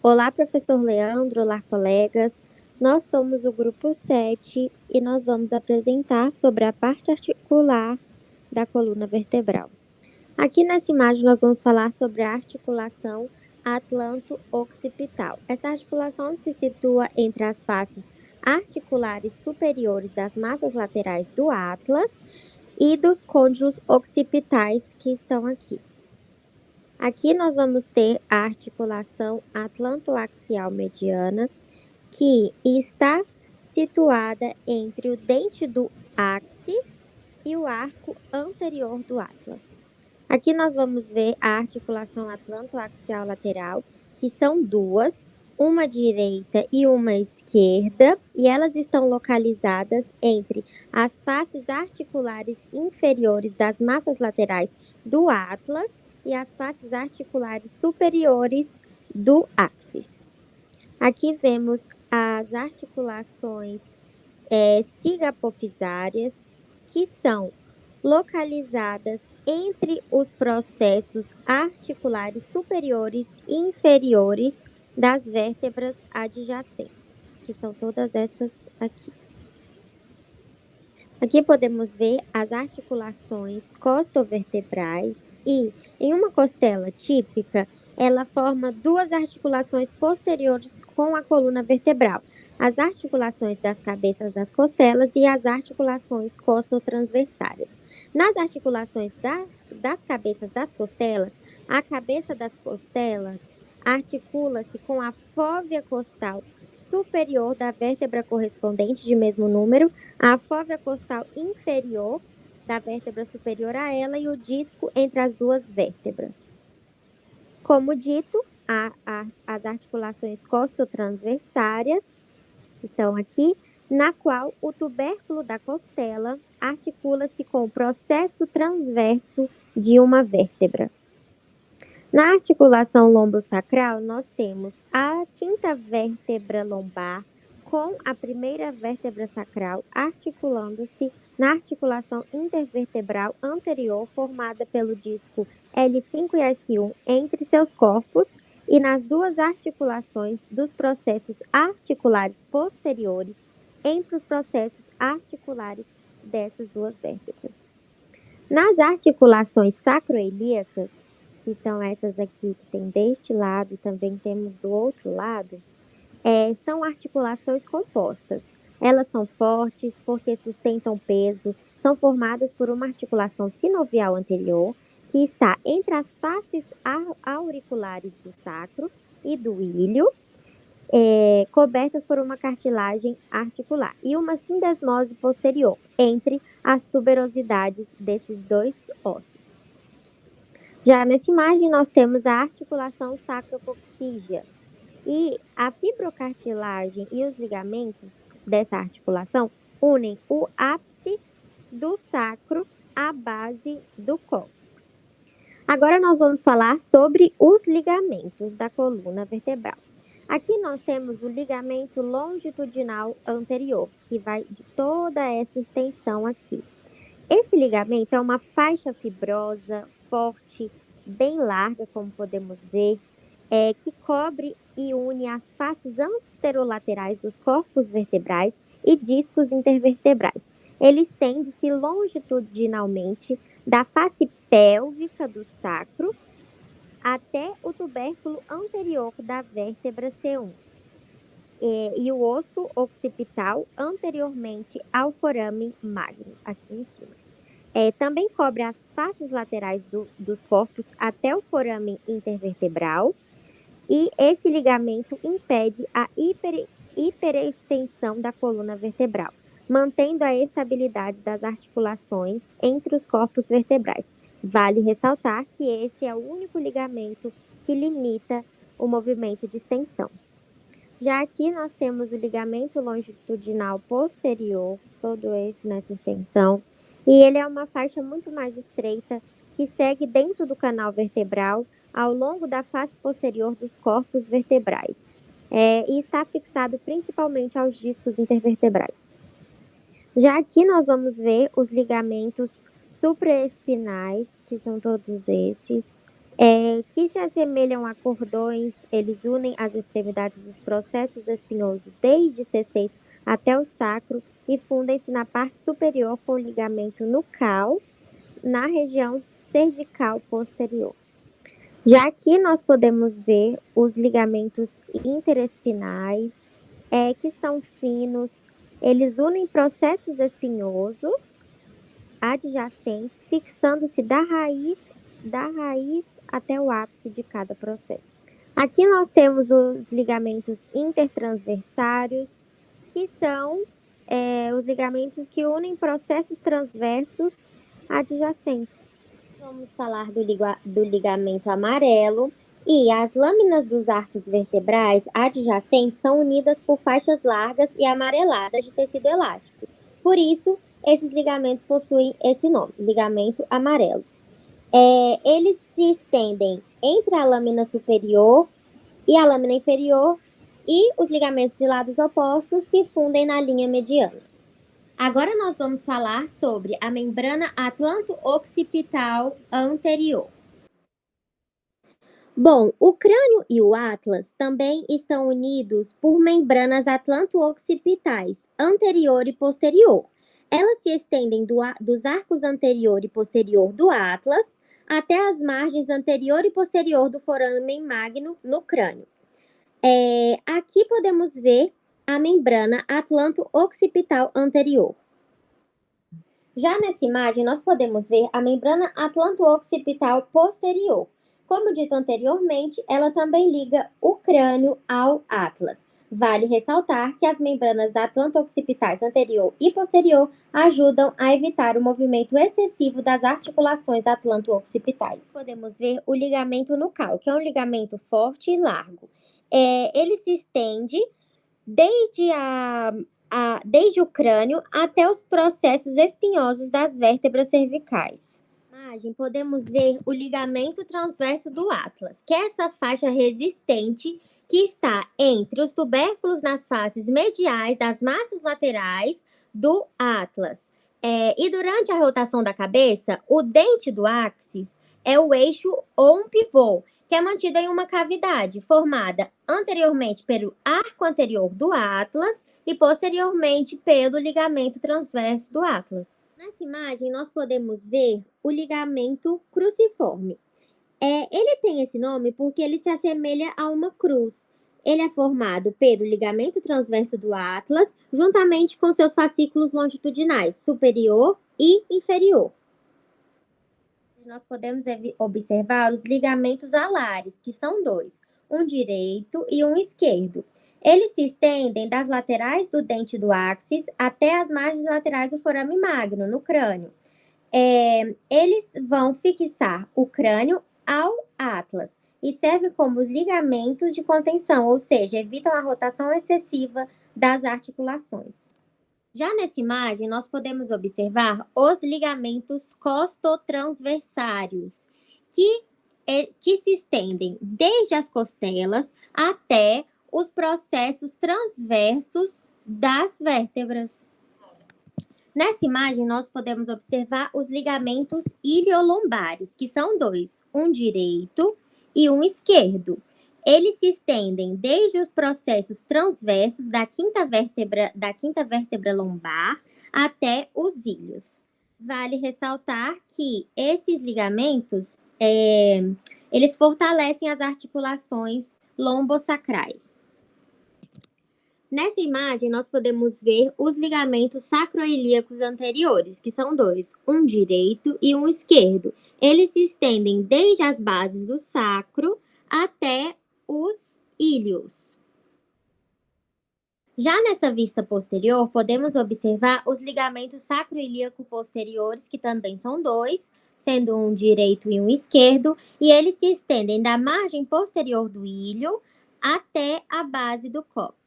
Olá, professor Leandro, olá, colegas. Nós somos o grupo 7 e nós vamos apresentar sobre a parte articular da coluna vertebral. Aqui nessa imagem nós vamos falar sobre a articulação atlanto-occipital. Essa articulação se situa entre as faces articulares superiores das massas laterais do atlas e dos côndilos occipitais que estão aqui. Aqui nós vamos ter a articulação atlantoaxial mediana, que está situada entre o dente do áxis e o arco anterior do atlas. Aqui nós vamos ver a articulação atlantoaxial lateral, que são duas, uma direita e uma esquerda, e elas estão localizadas entre as faces articulares inferiores das massas laterais do atlas e as faces articulares superiores do áxis. Aqui vemos as articulações cigapofisárias, que são localizadas entre os processos articulares superiores e inferiores das vértebras adjacentes, que são todas essas aqui. Aqui podemos ver as articulações costovertebrais e, em uma costela típica, ela forma duas articulações posteriores com a coluna vertebral, as articulações das cabeças das costelas e as articulações costotransversárias. Nas articulações das cabeças das costelas, a cabeça das costelas articula-se com a fóvea costal superior da vértebra correspondente de mesmo número, a fóvea costal inferior da vértebra superior a ela e o disco entre as duas vértebras. Como dito, as articulações costotransversárias estão aqui, na qual o tubérculo da costela articula-se com o processo transverso de uma vértebra. Na articulação lombosacral, nós temos a quinta vértebra lombar com a primeira vértebra sacral articulando-se na articulação intervertebral anterior formada pelo disco L5 e S1 entre seus corpos e nas duas articulações dos processos articulares posteriores entre os processos articulares dessas duas vértebras. Nas articulações sacroiliacas, que são essas aqui que tem deste lado e também temos do outro lado, são articulações compostas. Elas são fortes porque sustentam peso, são formadas por uma articulação sinovial anterior, que está entre as faces auriculares do sacro e do ilho, cobertas por uma cartilagem articular, e uma sindesmose posterior entre as tuberosidades desses dois ossos. Já nessa imagem, nós temos a articulação sacrococcígea. E a fibrocartilagem e os ligamentos dessa articulação unem o ápice do sacro à base do cóccix. Agora nós vamos falar sobre os ligamentos da coluna vertebral. Aqui nós temos o ligamento longitudinal anterior, que vai de toda essa extensão aqui. Esse ligamento é uma faixa fibrosa, forte, bem larga, como podemos ver, que cobre e une as faces anterolaterais dos corpos vertebrais e discos intervertebrais. Ele estende-se longitudinalmente da face pélvica do sacro até o tubérculo anterior da vértebra C1 e o osso occipital anteriormente ao forame magno, aqui em cima. Também cobre as faces laterais dos corpos até o forame intervertebral, e esse ligamento impede a hiperextensão da coluna vertebral, mantendo a estabilidade das articulações entre os corpos vertebrais. Vale ressaltar que esse é o único ligamento que limita o movimento de extensão. Já aqui nós temos o ligamento longitudinal posterior, todo esse nessa extensão, e ele é uma faixa muito mais estreita que segue dentro do canal vertebral ao longo da face posterior dos corpos vertebrais, e está fixado principalmente aos discos intervertebrais. Já aqui nós vamos ver os ligamentos supraespinais, que são todos esses, que se assemelham a cordões, eles unem as extremidades dos processos espinhosos desde C6 até o sacro e fundem-se na parte superior com o ligamento nucal, na região cervical posterior. Já aqui nós podemos ver os ligamentos interespinais, que são finos, eles unem processos espinhosos adjacentes, fixando-se da raiz até o ápice de cada processo. Aqui nós temos os ligamentos intertransversários, que são os ligamentos que unem processos transversos adjacentes. Vamos falar do ligamento amarelo. E as lâminas dos arcos vertebrais adjacentes são unidas por faixas largas e amareladas de tecido elástico. Por isso, esses ligamentos possuem esse nome, ligamento amarelo. Eles se estendem entre a lâmina superior e a lâmina inferior, e os ligamentos de lados opostos se fundem na linha mediana. Agora nós vamos falar sobre a membrana atlanto-occipital anterior. Bom, o crânio e o atlas também estão unidos por membranas atlanto-occipitais anterior e posterior. Elas se estendem dos arcos anterior e posterior do atlas até as margens anterior e posterior do foramen magno no crânio. Aqui podemos ver a membrana atlanto-occipital anterior. Já nessa imagem, nós podemos ver a membrana atlanto-occipital posterior. Como dito anteriormente, ela também liga o crânio ao atlas. Vale ressaltar que as membranas atlanto-occipitais anterior e posterior ajudam a evitar o movimento excessivo das articulações atlanto-occipitais. Podemos ver o ligamento nucal, que é um ligamento forte e largo. Ele se estende desde o crânio até os processos espinhosos das vértebras cervicais. Na imagem, podemos ver o ligamento transverso do atlas, que é essa faixa resistente que está entre os tubérculos nas faces mediais das massas laterais do atlas. E durante a rotação da cabeça, o dente do áxis é o eixo ou um pivô, que é mantido em uma cavidade formada anteriormente pelo arco anterior do atlas e posteriormente pelo ligamento transverso do atlas. Nessa imagem, nós podemos ver o ligamento cruciforme. Ele tem esse nome porque ele se assemelha a uma cruz. Ele é formado pelo ligamento transverso do atlas, juntamente com seus fascículos longitudinais, superior e inferior. Nós podemos observar os ligamentos alares, que são dois, um direito e um esquerdo. Eles se estendem das laterais do dente do áxis até as margens laterais do forame magno, no crânio. Eles vão fixar o crânio ao atlas e servem como ligamentos de contenção, ou seja, evitam a rotação excessiva das articulações. Já nessa imagem, nós podemos observar os ligamentos costotransversários, que se estendem desde as costelas até os processos transversos das vértebras. Nessa imagem, nós podemos observar os ligamentos iliolombares, que são dois, um direito e um esquerdo. Eles se estendem desde os processos transversos da quinta vértebra lombar até os íleos. Vale ressaltar que esses ligamentos, eles fortalecem as articulações lombosacrais. Nessa imagem, nós podemos ver os ligamentos sacroiliacos anteriores, que são dois, um direito e um esquerdo. Eles se estendem desde as bases do sacro até os íleos. Já nessa vista posterior, podemos observar os ligamentos sacroiliaco posteriores, que também são dois, sendo um direito e um esquerdo, e eles se estendem da margem posterior do íleo até a base do cóccix.